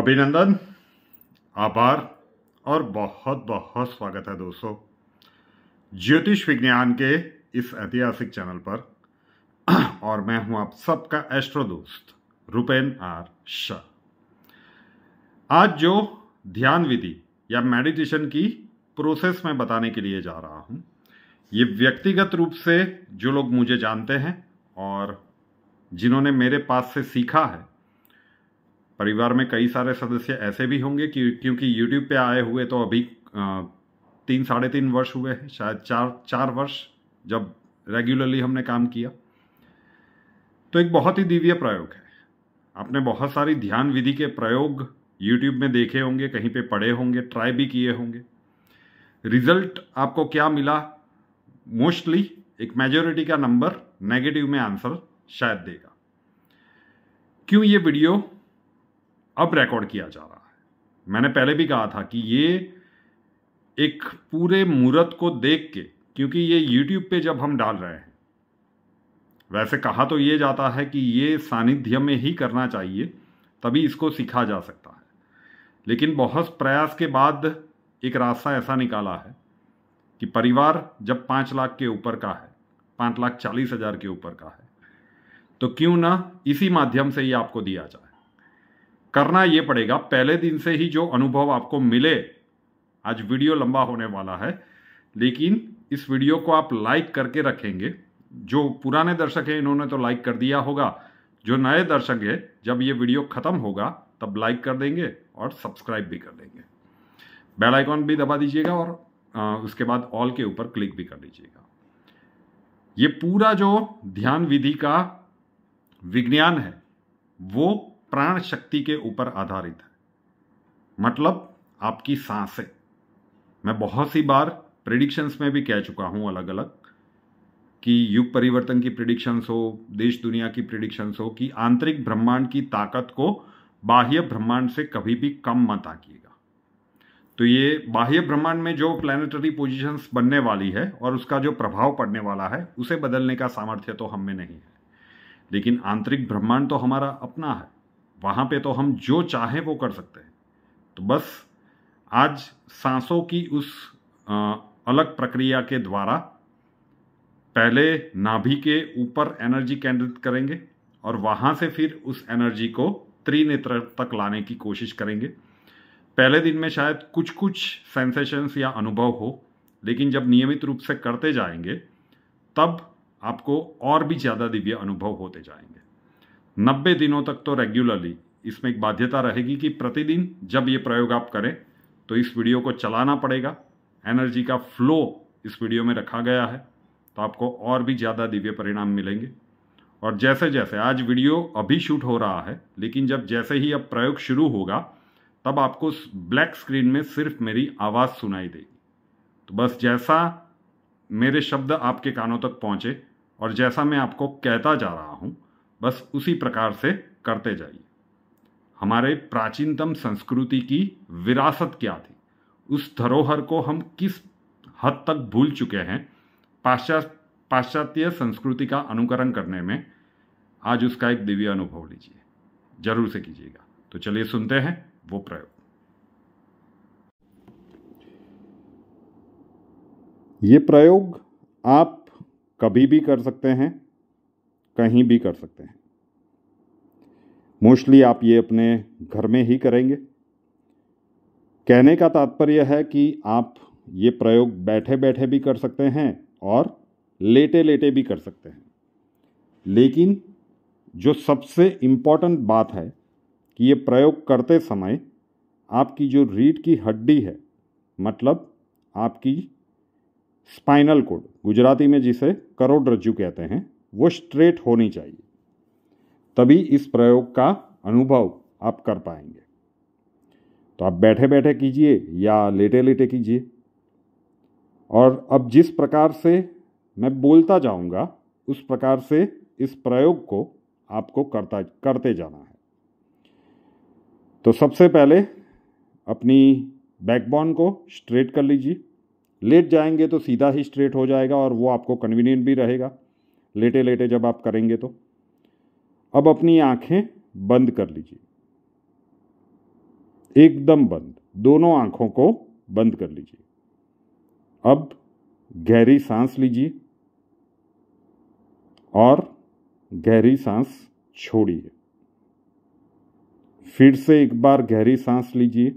अभिनंदन, आभार और बहुत बहुत स्वागत है दोस्तों ज्योतिष विज्ञान के इस ऐतिहासिक चैनल पर। और मैं हूं आप सबका एस्ट्रो दोस्त रुपेन आर शाह। आज जो ध्यान विधि या मेडिटेशन की प्रोसेस में बताने के लिए जा रहा हूं, ये व्यक्तिगत रूप से जो लोग मुझे जानते हैं और जिन्होंने मेरे पास से सीखा है, परिवार में कई सारे सदस्य ऐसे भी होंगे क्योंकि YouTube पे आए हुए तो अभी 3-3.5 वर्ष हुए हैं, शायद 4 वर्ष जब रेगुलरली हमने काम किया। तो एक बहुत ही दिव्य प्रयोग है। आपने बहुत सारी ध्यान विधि के प्रयोग YouTube में देखे होंगे, कहीं पे पढ़े होंगे, ट्राई भी किए होंगे। रिजल्ट आपको क्या मिला? मोस्टली एक मेजॉरिटी का नंबर नेगेटिव में आंसर शायद देगा। क्यों ये वीडियो अब रिकॉर्ड किया जा रहा है? मैंने पहले भी कहा था कि ये एक पूरे मुहूर्त को देख के, क्योंकि ये YouTube पे जब हम डाल रहे हैं, वैसे कहा तो ये जाता है कि ये सानिध्य में ही करना चाहिए, तभी इसको सीखा जा सकता है। लेकिन बहुत प्रयास के बाद एक रास्ता ऐसा निकाला है कि परिवार जब 5 लाख के ऊपर का है, 5,40,000 के ऊपर का है, तो क्यों ना इसी माध्यम से ही आपको दिया जाए। करना ये पड़ेगा, पहले दिन से ही जो अनुभव आपको मिले। आज वीडियो लंबा होने वाला है, लेकिन इस वीडियो को आप लाइक करके रखेंगे। जो पुराने दर्शक हैं इन्होंने तो लाइक कर दिया होगा, जो नए दर्शक हैं जब ये वीडियो खत्म होगा तब लाइक कर देंगे और सब्सक्राइब भी कर देंगे। बेल आइकॉन भी दबा दीजिएगा और उसके बाद ऑल के ऊपर क्लिक भी कर दीजिएगा। ये पूरा जो ध्यान विधि का विज्ञान है वो प्राण शक्ति के ऊपर आधारित है, मतलब आपकी सांसें। मैं बहुत सी बार प्रेडिक्शंस में भी कह चुका हूं अलग अलग, कि युग परिवर्तन की प्रेडिक्शंस हो, देश दुनिया की प्रेडिक्शंस हो, कि आंतरिक ब्रह्मांड की ताकत को बाह्य ब्रह्मांड से कभी भी कम मत आकिएगा। तो ये बाह्य ब्रह्मांड में जो प्लैनेटरी पोजीशंस बनने वाली है और उसका जो प्रभाव पड़ने वाला है, उसे बदलने का सामर्थ्य तो हम में नहीं है। लेकिन आंतरिक ब्रह्मांड तो हमारा अपना है, वहां पे तो हम जो चाहे वो कर सकते हैं। तो बस आज सांसों की उस अलग प्रक्रिया के द्वारा पहले नाभि के ऊपर एनर्जी केंद्रित करेंगे और वहां से फिर उस एनर्जी को त्रिनेत्र तक लाने की कोशिश करेंगे। पहले दिन में शायद कुछ कुछ सेंसेशंस या अनुभव हो, लेकिन जब नियमित रूप से करते जाएंगे तब आपको और भी ज्यादा दिव्य अनुभव होते जाएंगे। 90 दिनों तक तो रेगुलरली इसमें एक बाध्यता रहेगी कि प्रतिदिन जब ये प्रयोग आप करें तो इस वीडियो को चलाना पड़ेगा। एनर्जी का फ्लो इस वीडियो में रखा गया है, तो आपको और भी ज़्यादा दिव्य परिणाम मिलेंगे। और जैसे जैसे आज वीडियो अभी शूट हो रहा है, लेकिन जब जैसे ही अब प्रयोग शुरू होगा तब आपको ब्लैक स्क्रीन में सिर्फ मेरी आवाज़ सुनाई देगी। तो बस जैसा मेरे शब्द आपके कानों तक पहुँचे और जैसा मैं आपको कहता जा रहा हूँ, बस उसी प्रकार से करते जाइए। हमारे प्राचीनतम संस्कृति की विरासत क्या थी, उस धरोहर को हम किस हद तक भूल चुके हैं पाश्चात्य संस्कृति का अनुकरण करने में। आज उसका एक दिव्य अनुभव लीजिए, जरूर से कीजिएगा। तो चलिए सुनते हैं वो प्रयोग। ये प्रयोग आप कभी भी कर सकते हैं, कहीं भी कर सकते हैं। मोस्टली आप ये अपने घर में ही करेंगे। कहने का तात्पर्य है कि आप ये प्रयोग बैठे बैठे भी कर सकते हैं और लेटे लेटे भी कर सकते हैं। लेकिन जो सबसे इम्पॉर्टेंट बात है कि ये प्रयोग करते समय आपकी जो रीढ़ की हड्डी है, मतलब आपकी स्पाइनल कोड, गुजराती में जिसे करोड़रज्जु कहते हैं, वो स्ट्रेट होनी चाहिए, तभी इस प्रयोग का अनुभव आप कर पाएंगे। तो आप बैठे बैठे कीजिए या लेटे लेटे कीजिए। और अब जिस प्रकार से मैं बोलता जाऊंगा उस प्रकार से इस प्रयोग को आपको करते जाना है। तो सबसे पहले अपनी बैकबोन को स्ट्रेट कर लीजिए। लेट जाएंगे तो सीधा ही स्ट्रेट हो जाएगा और वो आपको कन्वीनियंट भी रहेगा लेटे लेटे जब आप करेंगे तो। अब अपनी आंखें बंद कर लीजिए। एकदम बंद, दोनों आंखों को बंद कर लीजिए। अब गहरी सांस लीजिए और गहरी सांस छोड़िए। फिर से एक बार गहरी सांस लीजिए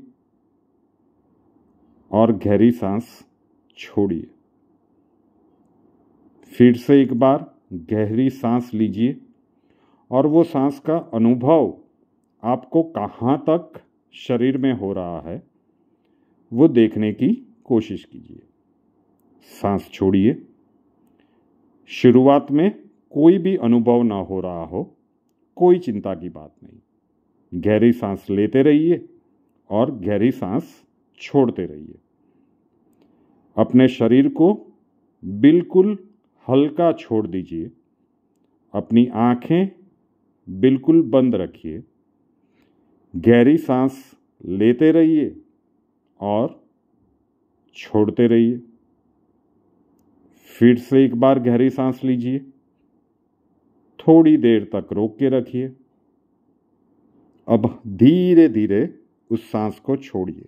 और गहरी सांस छोड़िए। फिर से एक बार गहरी सांस लीजिए और वो सांस का अनुभव आपको कहाँ तक शरीर में हो रहा है वो देखने की कोशिश कीजिए। सांस छोड़िए। शुरुआत में कोई भी अनुभव ना हो रहा हो, कोई चिंता की बात नहीं। गहरी सांस लेते रहिए और गहरी सांस छोड़ते रहिए। अपने शरीर को बिल्कुल हल्का छोड़ दीजिए। अपनी आंखें बिल्कुल बंद रखिए। गहरी सांस लेते रहिए और छोड़ते रहिए। फिर से एक बार गहरी सांस लीजिए। थोड़ी देर तक रोक के रखिए। अब धीरे धीरे उस सांस को छोड़िए।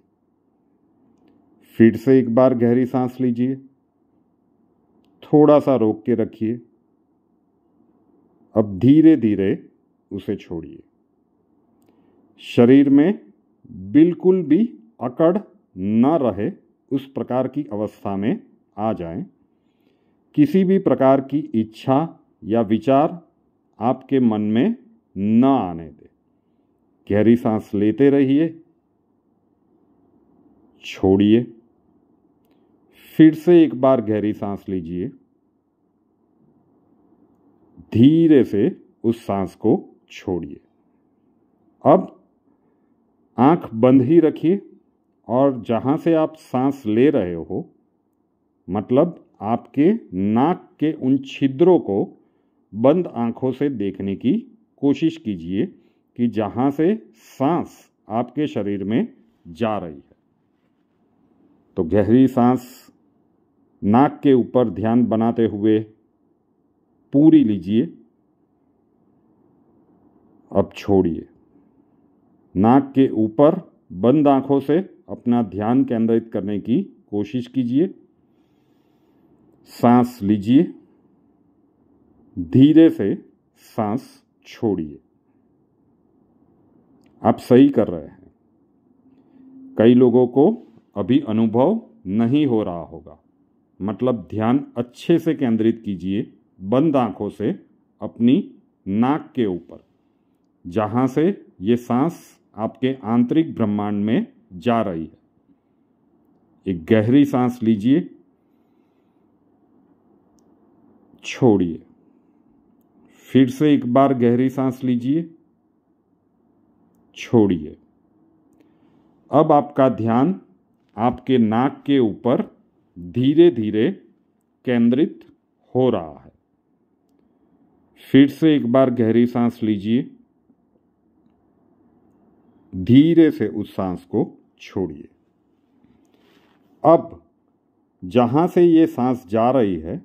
फिर से एक बार गहरी सांस लीजिए। थोड़ा सा रोक के रखिए। अब धीरे धीरे उसे छोड़िए। शरीर में बिल्कुल भी अकड़ न रहे उस प्रकार की अवस्था में आ जाएं। किसी भी प्रकार की इच्छा या विचार आपके मन में न आने दें। गहरी सांस लेते रहिए, छोड़िए। फिर से एक बार गहरी सांस लीजिए। धीरे से उस सांस को छोड़िए। अब आंख बंद ही रखिए और जहां से आप सांस ले रहे हो, मतलब आपके नाक के उन छिद्रों को बंद आंखों से देखने की कोशिश कीजिए कि जहां से सांस आपके शरीर में जा रही है। तो गहरी सांस नाक के ऊपर ध्यान बनाते हुए पूरी लीजिए। अब छोड़िए। नाक के ऊपर बंद आंखों से अपना ध्यान केंद्रित करने की कोशिश कीजिए। सांस लीजिए। धीरे से सांस छोड़िए। आप सही कर रहे हैं। कई लोगों को अभी अनुभव नहीं हो रहा होगा, मतलब ध्यान अच्छे से केंद्रित कीजिए बंद आंखों से अपनी नाक के ऊपर, जहां से ये सांस आपके आंतरिक ब्रह्मांड में जा रही है। एक गहरी सांस लीजिए, छोड़िए। फिर से एक बार गहरी सांस लीजिए, छोड़िए। अब आपका ध्यान आपके नाक के ऊपर धीरे धीरे केंद्रित हो रहा है। फिर से एक बार गहरी सांस लीजिए। धीरे से उस सांस को छोड़िए। अब जहां से ये सांस जा रही है,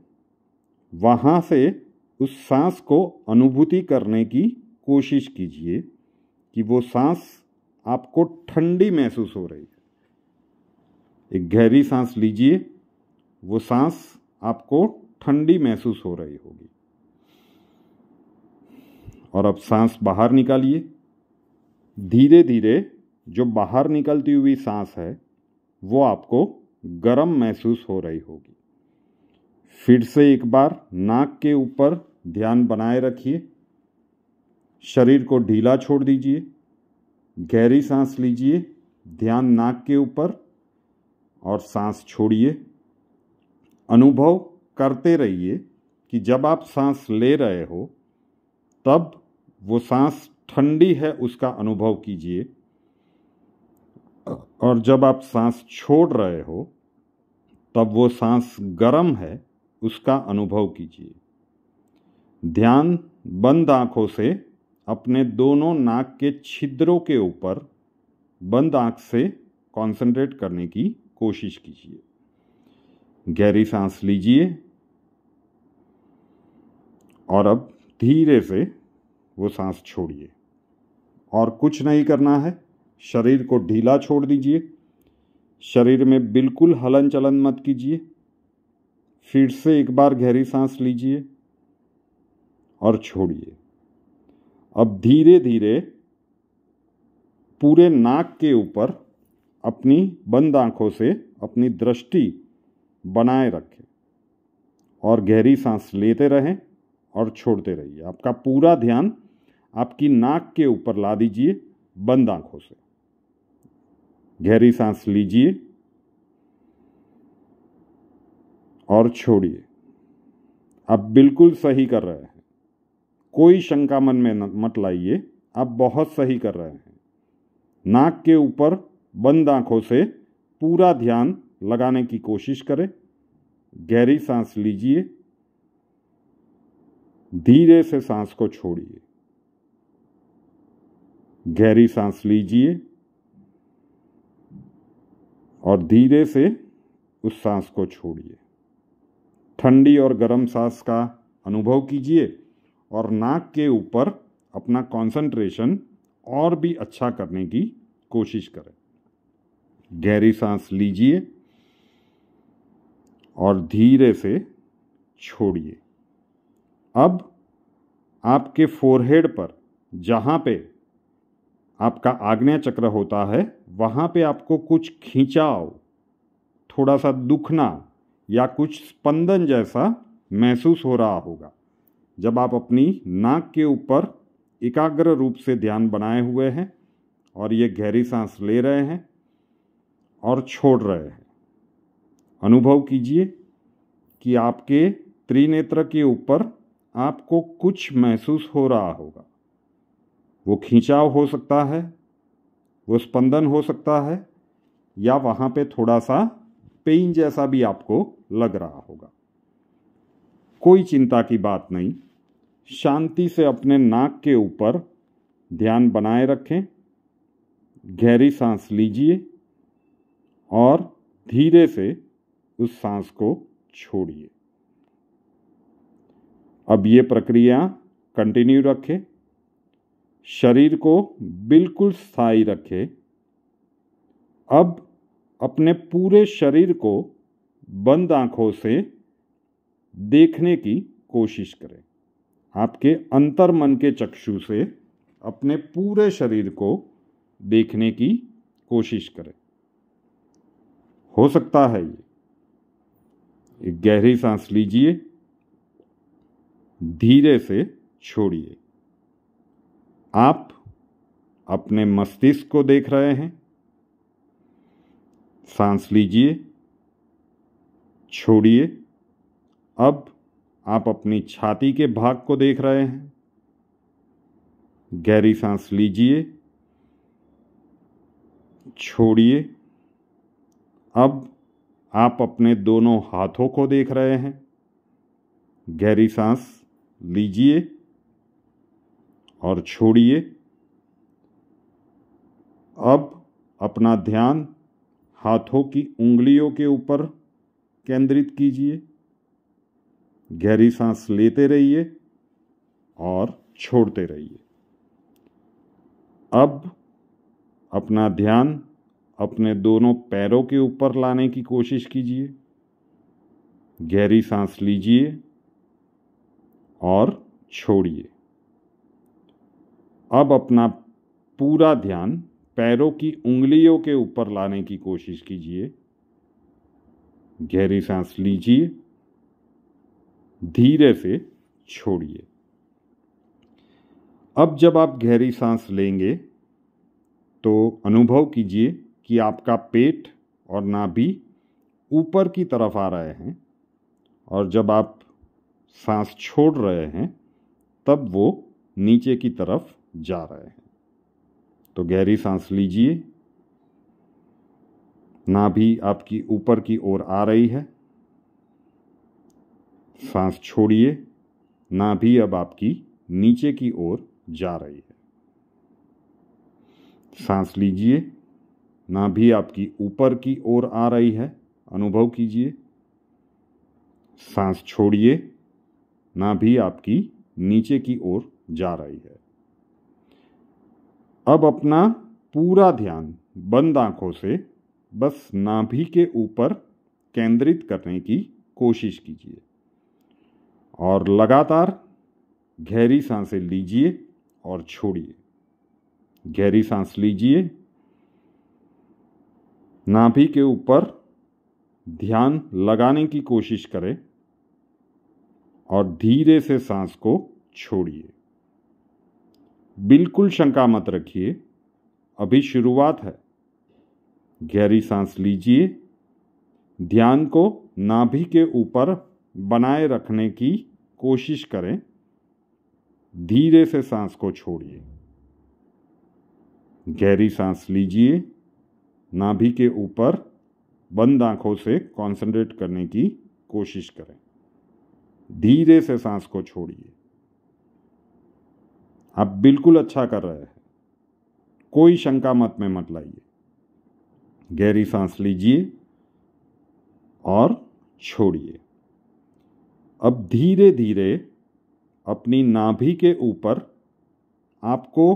वहां से उस सांस को अनुभूति करने की कोशिश कीजिए कि वो सांस आपको ठंडी महसूस हो रही है। एक गहरी सांस लीजिए। वो सांस आपको ठंडी महसूस हो रही होगी। और अब सांस बाहर निकालिए। धीरे धीरे जो बाहर निकलती हुई सांस है वो आपको गर्म महसूस हो रही होगी। फिर से एक बार नाक के ऊपर ध्यान बनाए रखिए। शरीर को ढीला छोड़ दीजिए। गहरी सांस लीजिए। ध्यान नाक के ऊपर और सांस छोड़िए। अनुभव करते रहिए कि जब आप सांस ले रहे हो तब वो सांस ठंडी है उसका अनुभव कीजिए, और जब आप सांस छोड़ रहे हो तब वो सांस गर्म है उसका अनुभव कीजिए। ध्यान बंद आंखों से अपने दोनों नाक के छिद्रों के ऊपर बंद आंख से कंसंट्रेट करने की कोशिश कीजिए। गहरी सांस लीजिए और अब धीरे से वो सांस छोड़िए। और कुछ नहीं करना है। शरीर को ढीला छोड़ दीजिए। शरीर में बिल्कुल हलन चलन मत कीजिए। फिर से एक बार गहरी सांस लीजिए और छोड़िए। अब धीरे धीरे पूरे नाक के ऊपर अपनी बंद आंखों से अपनी दृष्टि बनाए रखें और गहरी सांस लेते रहें और छोड़ते रहिए। आपका पूरा ध्यान आपकी नाक के ऊपर ला दीजिए बंद आंखों से। गहरी सांस लीजिए और छोड़िए। आप बिल्कुल सही कर रहे हैं, कोई शंका मन में मत लाइए, आप बहुत सही कर रहे हैं। नाक के ऊपर बंद आंखों से पूरा ध्यान लगाने की कोशिश करें। गहरी सांस लीजिए, धीरे से सांस को छोड़िए। गहरी सांस लीजिए और धीरे से उस सांस को छोड़िए। ठंडी और गर्म सांस का अनुभव कीजिए और नाक के ऊपर अपना कंसंट्रेशन और भी अच्छा करने की कोशिश करें। गहरी सांस लीजिए और धीरे से छोड़िए। अब आपके फोरहेड पर जहाँ पे आपका आग्नेय चक्र होता है वहाँ पे आपको कुछ खिंचाव, थोड़ा सा दुखना या कुछ स्पंदन जैसा महसूस हो रहा होगा। जब आप अपनी नाक के ऊपर एकाग्र रूप से ध्यान बनाए हुए हैं और ये गहरी सांस ले रहे हैं और छोड़ रहे हैं, अनुभव कीजिए कि आपके त्रिनेत्र के ऊपर आपको कुछ महसूस हो रहा होगा। वो खिंचाव हो सकता है, वो स्पंदन हो सकता है, या वहाँ पे थोड़ा सा पेन जैसा भी आपको लग रहा होगा। कोई चिंता की बात नहीं, शांति से अपने नाक के ऊपर ध्यान बनाए रखें। गहरी सांस लीजिए और धीरे से उस सांस को छोड़िए। अब ये प्रक्रिया कंटिन्यू रखें। शरीर को बिल्कुल स्थायी रखें। अब अपने पूरे शरीर को बंद आंखों से देखने की कोशिश करें। आपके अंतर्मन के चक्षु से अपने पूरे शरीर को देखने की कोशिश करें। हो सकता है ये। एक गहरी सांस लीजिए, धीरे से छोड़िए। आप अपने मस्तिष्क को देख रहे हैं। सांस लीजिए, छोड़िए। अब आप अपनी छाती के भाग को देख रहे हैं। गहरी सांस लीजिए, छोड़िए। अब आप अपने दोनों हाथों को देख रहे हैं। गहरी सांस लीजिए और छोड़िए। अब अपना ध्यान हाथों की उंगलियों के ऊपर केंद्रित कीजिए। गहरी सांस लेते रहिए और छोड़ते रहिए। अब अपना ध्यान अपने दोनों पैरों के ऊपर लाने की कोशिश कीजिए। गहरी सांस लीजिए और छोड़िए। अब अपना पूरा ध्यान पैरों की उंगलियों के ऊपर लाने की कोशिश कीजिए। गहरी सांस लीजिए, धीरे से छोड़िए। अब जब आप गहरी सांस लेंगे तो अनुभव कीजिए कि आपका पेट और नाभि ऊपर की तरफ आ रहे हैं, और जब आप सांस छोड़ रहे हैं तब वो नीचे की तरफ जा रहे हैं। तो गहरी सांस लीजिए, नाभि आपकी ऊपर की ओर आ रही है। सांस छोड़िए, नाभि अब आपकी नीचे की ओर जा रही है। सांस लीजिए, नाभि आपकी ऊपर की ओर आ रही है, अनुभव कीजिए। सांस छोड़िए, नाभि आपकी नीचे की ओर जा रही है। अब अपना पूरा ध्यान बंद आंखों से बस नाभि के ऊपर केंद्रित करने की कोशिश कीजिए और लगातार गहरी सांसें लीजिए और छोड़िए। गहरी सांस लीजिए, नाभि के ऊपर ध्यान लगाने की कोशिश करें और धीरे से सांस को छोड़िए। बिल्कुल शंका मत रखिए, अभी शुरुआत है। गहरी सांस लीजिए, ध्यान को नाभि के ऊपर बनाए रखने की कोशिश करें, धीरे से सांस को छोड़िए। गहरी सांस लीजिए, नाभि के ऊपर बंद आंखों से कंसंट्रेट करने की कोशिश करें, धीरे से सांस को छोड़िए। आप बिल्कुल अच्छा कर रहे हैं, कोई शंका मत लाइए। गहरी सांस लीजिए और छोड़िए। अब धीरे धीरे अपनी नाभि के ऊपर आपको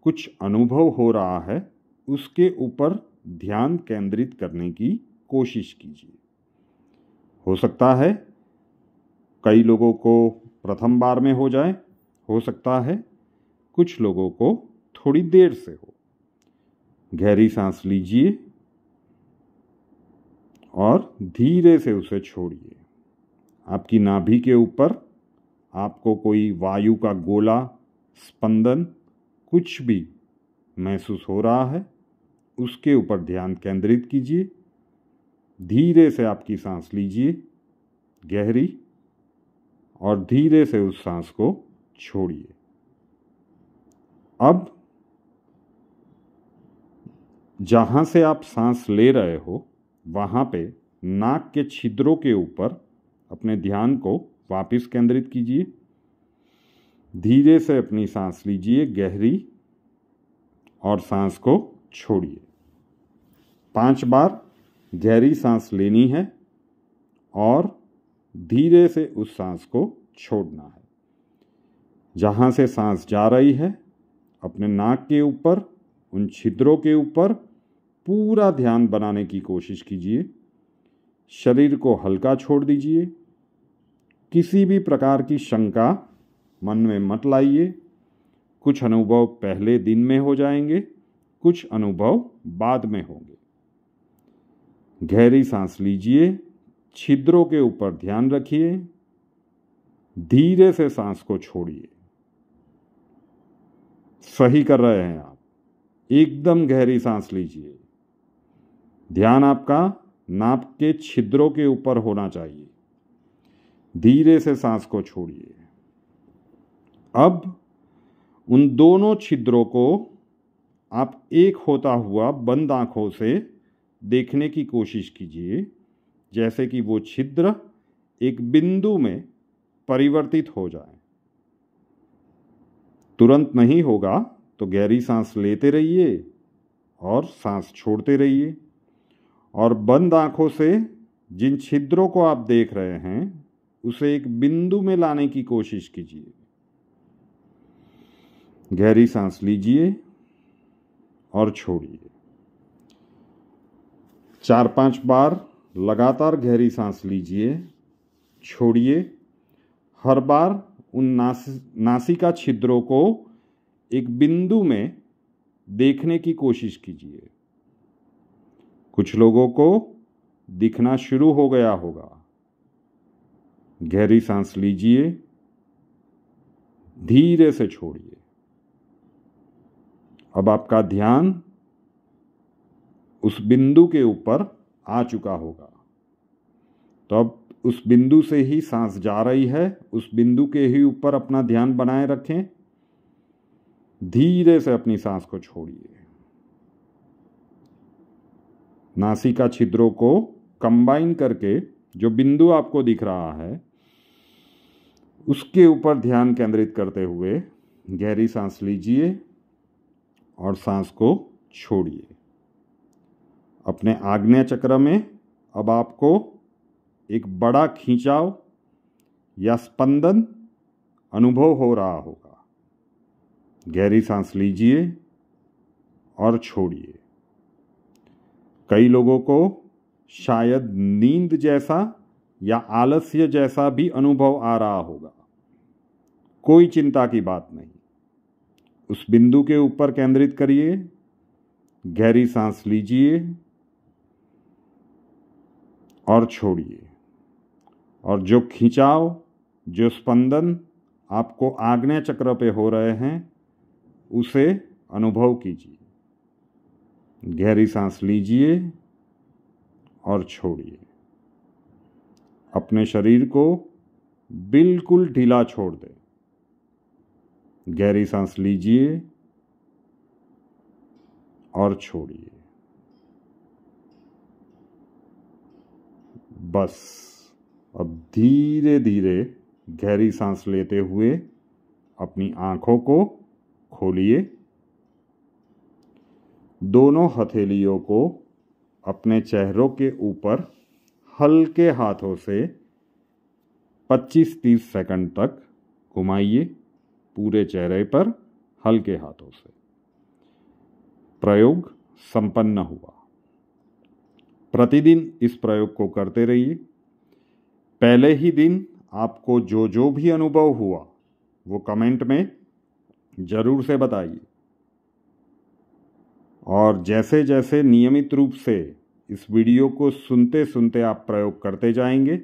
कुछ अनुभव हो रहा है, उसके ऊपर ध्यान केंद्रित करने की कोशिश कीजिए। हो सकता है कई लोगों को प्रथम बार में हो सकता है कुछ लोगों को थोड़ी देर से हो। गहरी सांस लीजिए और धीरे से उसे छोड़िए। आपकी नाभि के ऊपर आपको कोई वायु का गोला, स्पंदन, कुछ भी महसूस हो रहा है, उसके ऊपर ध्यान केंद्रित कीजिए। धीरे से आपकी सांस लीजिए गहरी और धीरे से उस सांस को छोड़िए। अब जहां से आप सांस ले रहे हो वहां पे नाक के छिद्रों के ऊपर अपने ध्यान को वापस केंद्रित कीजिए। धीरे से अपनी सांस लीजिए गहरी और सांस को छोड़िए। 5 बार गहरी सांस लेनी है और धीरे से उस सांस को छोड़ना है। जहां से सांस जा रही है अपने नाक के ऊपर, उन छिद्रों के ऊपर पूरा ध्यान बनाने की कोशिश कीजिए। शरीर को हल्का छोड़ दीजिए। किसी भी प्रकार की शंका मन में मत लाइए। कुछ अनुभव पहले दिन में हो जाएंगे, कुछ अनुभव बाद में होंगे। गहरी सांस लीजिए, छिद्रों के ऊपर ध्यान रखिए, धीरे से सांस को छोड़िए। सही कर रहे हैं आप। एकदम गहरी सांस लीजिए। ध्यान आपका नाक के छिद्रों के ऊपर होना चाहिए। धीरे से सांस को छोड़िए। अब उन दोनों छिद्रों को आप एक होता हुआ बंद आंखों से देखने की कोशिश कीजिए, जैसे कि वो छिद्र एक बिंदु में परिवर्तित हो जाए। तुरंत नहीं होगा तो गहरी सांस लेते रहिए और सांस छोड़ते रहिए और बंद आंखों से जिन छिद्रों को आप देख रहे हैं उसे एक बिंदु में लाने की कोशिश कीजिए। गहरी सांस लीजिए और छोड़िए। 4-5 बार लगातार गहरी सांस लीजिए, छोड़िए। हर बार उन नासिका छिद्रों को एक बिंदु में देखने की कोशिश कीजिए। कुछ लोगों को दिखना शुरू हो गया होगा। गहरी सांस लीजिए, धीरे से छोड़िए। अब आपका ध्यान उस बिंदु के ऊपर आ चुका होगा, तो अब उस बिंदु से ही सांस जा रही है, उस बिंदु के ही ऊपर अपना ध्यान बनाए रखें। धीरे से अपनी सांस को छोड़िए। नासिका छिद्रों को कंबाइन करके जो बिंदु आपको दिख रहा है उसके ऊपर ध्यान केंद्रित करते हुए गहरी सांस लीजिए और सांस को छोड़िए। अपने आग्नेय चक्र में अब आपको एक बड़ा खिंचाव या स्पंदन अनुभव हो रहा होगा। गहरी सांस लीजिए और छोड़िए। कई लोगों को शायद नींद जैसा या आलस्य जैसा भी अनुभव आ रहा होगा। कोई चिंता की बात नहीं। उस बिंदु के ऊपर केंद्रित करिए, गहरी सांस लीजिए और छोड़िए। और जो खिंचाव, जो स्पंदन आपको आग्नेय चक्र पे हो रहे हैं, उसे अनुभव कीजिए। गहरी सांस लीजिए और छोड़िए। अपने शरीर को बिल्कुल ढीला छोड़ दें। गहरी सांस लीजिए और छोड़िए। बस अब धीरे धीरे गहरी सांस लेते हुए अपनी आंखों को खोलिए। दोनों हथेलियों को अपने चेहरों के ऊपर हल्के हाथों से 25-30 सेकंड तक घुमाइए, पूरे चेहरे पर हल्के हाथों से। प्रयोग संपन्न हुआ। प्रतिदिन इस प्रयोग को करते रहिए। पहले ही दिन आपको जो जो भी अनुभव हुआ वो कमेंट में जरूर से बताइए। और जैसे जैसे नियमित रूप से इस वीडियो को सुनते सुनते आप प्रयोग करते जाएंगे,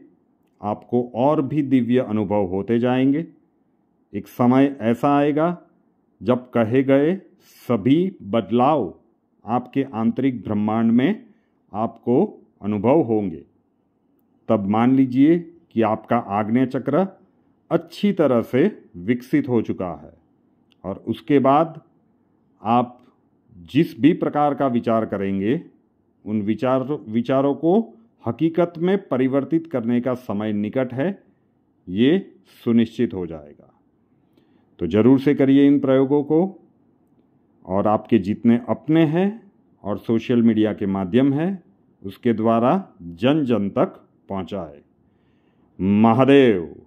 आपको और भी दिव्य अनुभव होते जाएंगे। एक समय ऐसा आएगा जब कहे गए सभी बदलाव आपके आंतरिक ब्रह्मांड में आपको अनुभव होंगे। तब मान लीजिए कि आपका आग्नेय चक्र अच्छी तरह से विकसित हो चुका है और उसके बाद आप जिस भी प्रकार का विचार करेंगे, उन विचारों को हकीकत में परिवर्तित करने का समय निकट है, ये सुनिश्चित हो जाएगा। तो जरूर से करिए इन प्रयोगों को और आपके जितने अपने हैं और सोशल मीडिया के माध्यम है उसके द्वारा जन जन तक पहुंचाए। महादेव।